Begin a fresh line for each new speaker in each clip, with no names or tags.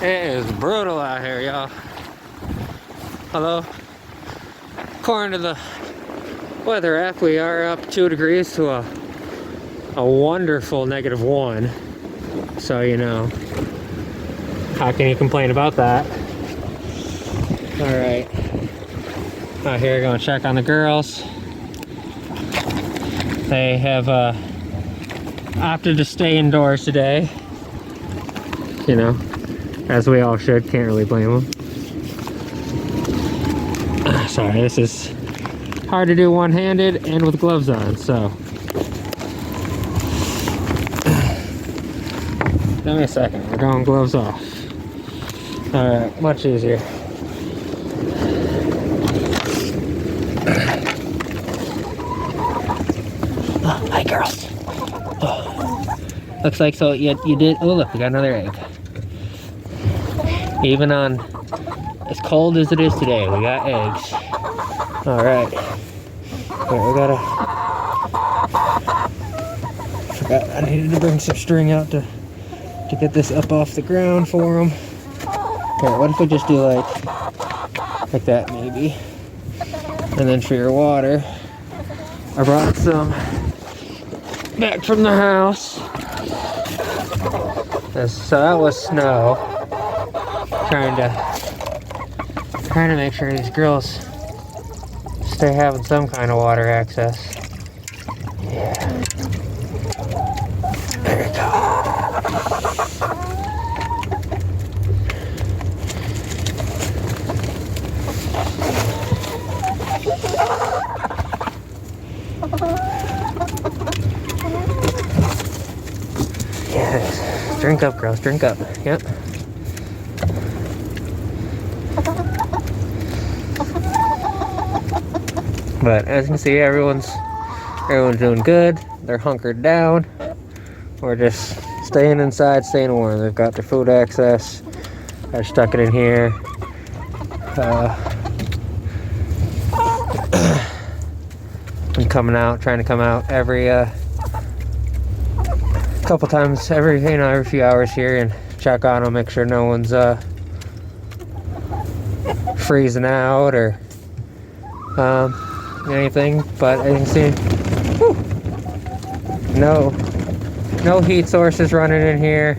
It is brutal out here, y'all. Hello? According to the weather app, we are up 2 degrees to a wonderful -1. So, you know, how can you complain about that? Alright. Out here, going to check on the girls. They have opted to stay indoors today. You know, as we all should. Can't really blame them. Sorry, this is hard to do one-handed and with gloves on, so. Give me a second, we're going gloves off. Alright, much easier. Oh, hi girls. Oh. Looks like so you did, oh look, we got another egg. Even on as cold as it is today, we got eggs. Alright. We gotta, forgot I needed to bring some string out to get this up off the ground for them. Alright, what if we just do like that maybe? And then for your water, I brought some back from the house. So that was snow. Trying to make sure these girls stay having some kind of water access. Yeah. There you go. Yes. Drink up, girls. Drink up. Yep. But as you can see, everyone's doing good. They're hunkered down. We're just staying inside, staying warm. They've got their food access. I stuck it in here. I'm coming out, trying to come out every couple times, every few hours here and check on them, make sure no one's freezing out or anything. But as you can see, whew, no heat sources running in here.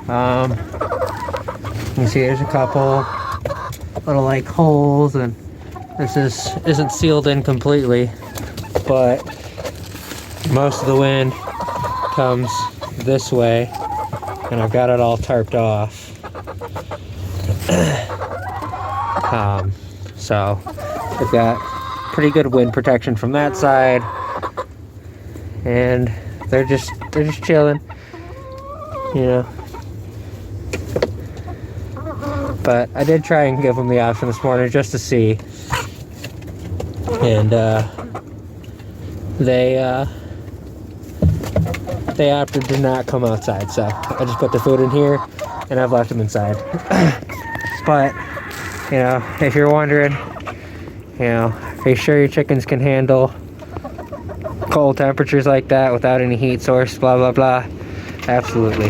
You can see there's a couple little like holes, and this isn't sealed in completely, but most of the wind comes this way, and I've got it all tarped off. So we've got pretty good wind protection from that side, and they're just chilling, you know. But I did try and give them the option this morning just to see, and they opted to not come outside, so I just put the food in here and I've left them inside. But you know, if you're wondering, you know, are you sure your chickens can handle cold temperatures like that without any heat source, blah blah blah? Absolutely.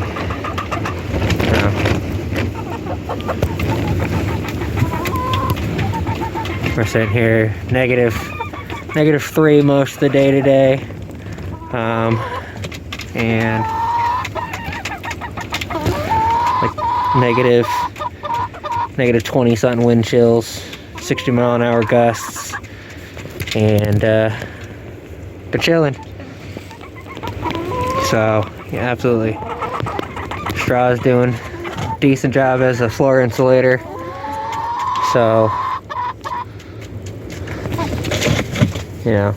We're sitting here -3 most of the day today, and like -20 something wind chills, 60-mile-an-hour gusts, and they're chilling. So yeah, absolutely. Straw's doing a decent job as a floor insulator. So you know,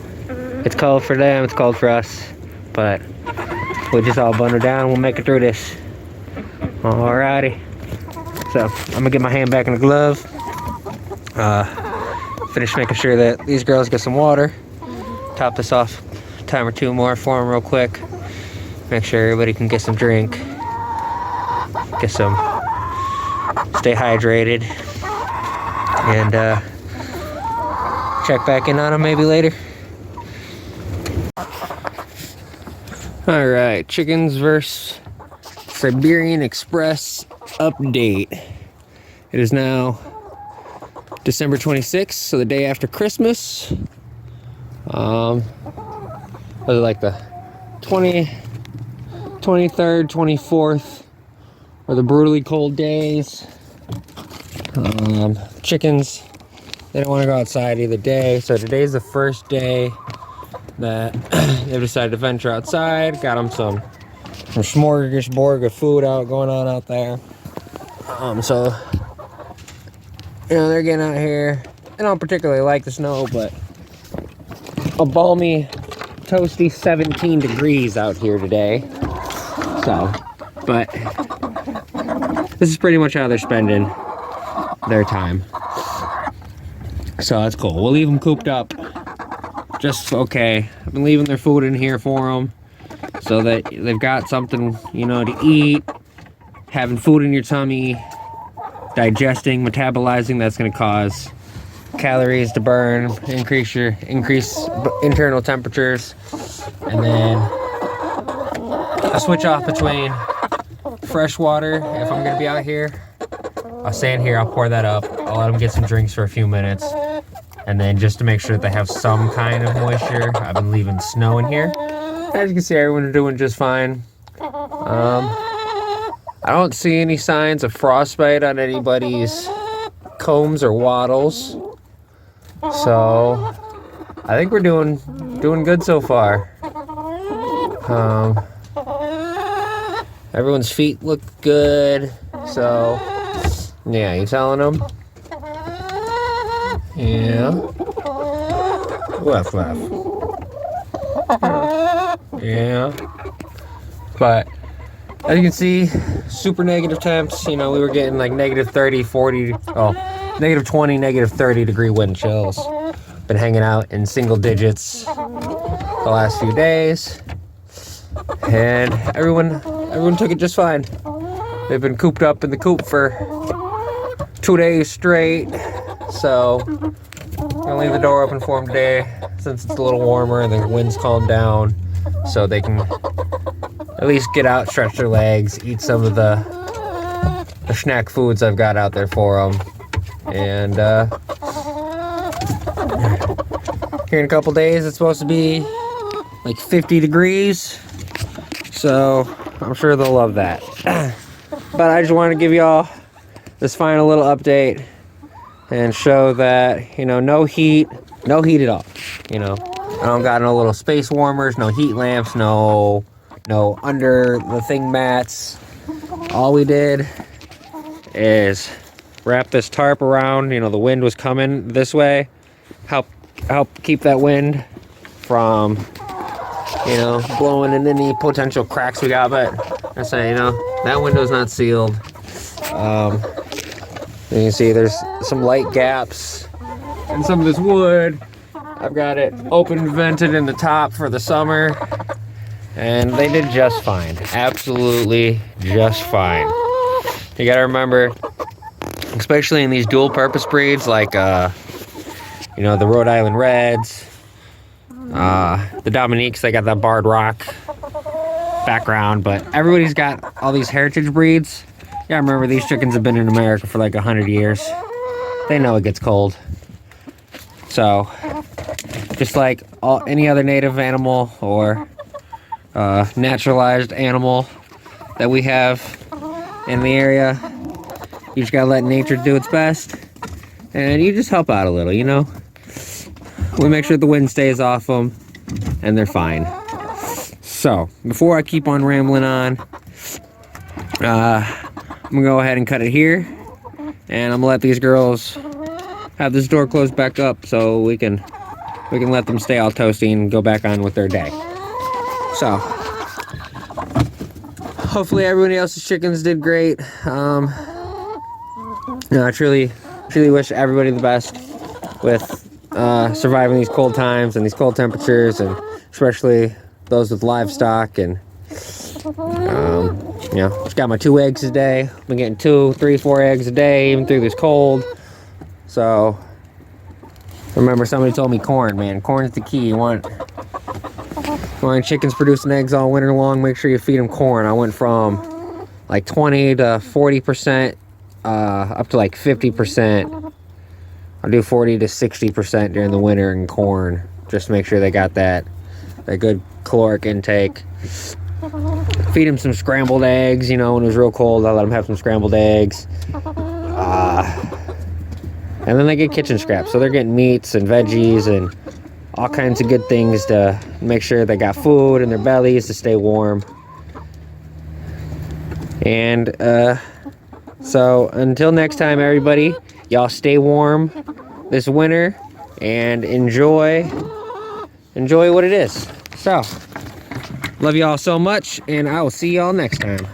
it's cold for them, it's cold for us, but we'll just all bundle down, we'll make it through this. Alrighty. So, I'm gonna get my hand back in the glove. Finish making sure that these girls get some water. Top this off a time or two more for them real quick. Make sure everybody can get some drink. Stay hydrated. And, check back in on them maybe later. Alright, chickens versus Siberian Express update. It is now December 26th, so the day after Christmas. Was it like the 23rd, 24th were the brutally cold days. Chickens, they don't want to go outside either day, so today's the first day that they've decided to venture outside. Got them some smorgasbord of food going on out there. So they're getting out here. I don't particularly like the snow, but a balmy, toasty 17 degrees out here today. So, but this is pretty much how they're spending their time. So that's cool. We'll leave them cooped up just okay. I've been leaving their food in here for them so that they've got something, to eat. Having food in your tummy, digesting, metabolizing, that's going to cause calories to burn, increase internal temperatures, and then I switch off between fresh water. If I'm going to be out here, I'll stay in here, I'll pour that up, I'll let them get some drinks for a few minutes, and then just to make sure that they have some kind of moisture, I've been leaving snow in here. As you can see, everyone's doing just fine. I don't see any signs of frostbite on anybody's combs or wattles, so I think we're doing good so far. Everyone's feet look good, so yeah, you telling them? Yeah. Left. Yeah. But as you can see, super negative temps. We were getting like negative 30, 40, negative 20, negative 30 degree wind chills. Been hanging out in single digits the last few days. And everyone took it just fine. They've been cooped up in the coop for 2 days straight. So I'm gonna leave the door open for them today since it's a little warmer and the wind's calmed down, so they can at least get out, stretch their legs, eat some of the snack foods I've got out there for them. And here in a couple days, it's supposed to be like 50 degrees. So I'm sure they'll love that. But I just wanted to give y'all this final little update and show that, no heat at all. I don't got no little space warmers, no heat lamps, no under the thing mats. All we did is wrap this tarp around. The wind was coming this way. Help keep that wind from, blowing in any potential cracks we got. But I say, that window's not sealed. You can see there's some light gaps in some of this wood. I've got it open vented in the top for the summer, and they did just fine. Absolutely just fine. You gotta remember, especially in these dual purpose breeds like the Rhode Island Reds, the Dominiques, they got that barred rock background, but everybody's got all these heritage breeds. Yeah, remember these chickens have been in America for like 100 years. They know it gets cold. So, just like any other native animal or naturalized animal that we have in the area, you just gotta let nature do its best, and you just help out a little, We make sure the wind stays off them, and they're fine. So, before I keep on rambling on, I'm gonna go ahead and cut it here, and I'm gonna let these girls have this door closed back up so we can let them stay all toasty and go back on with their day. So hopefully everybody else's chickens did great. I truly wish everybody the best with surviving these cold times and these cold temperatures, and especially those with livestock. And just got my 2 eggs a day. I've been getting 2, 3, 4 eggs a day, even through this cold. So, remember, somebody told me corn, man. Corn's the key. You want chickens producing eggs all winter long, make sure you feed them corn. I went from like 20 to 40%, up to like 50%. I'll do 40 to 60% during the winter in corn, just to make sure they got that good caloric intake. Feed them some scrambled eggs, you know, when it was real cold, I let them have some scrambled eggs. And then they get kitchen scraps, so they're getting meats and veggies and all kinds of good things to make sure they got food in their bellies to stay warm. And so until next time, everybody, y'all stay warm this winter and enjoy what it is. So, love y'all so much, and I will see y'all next time.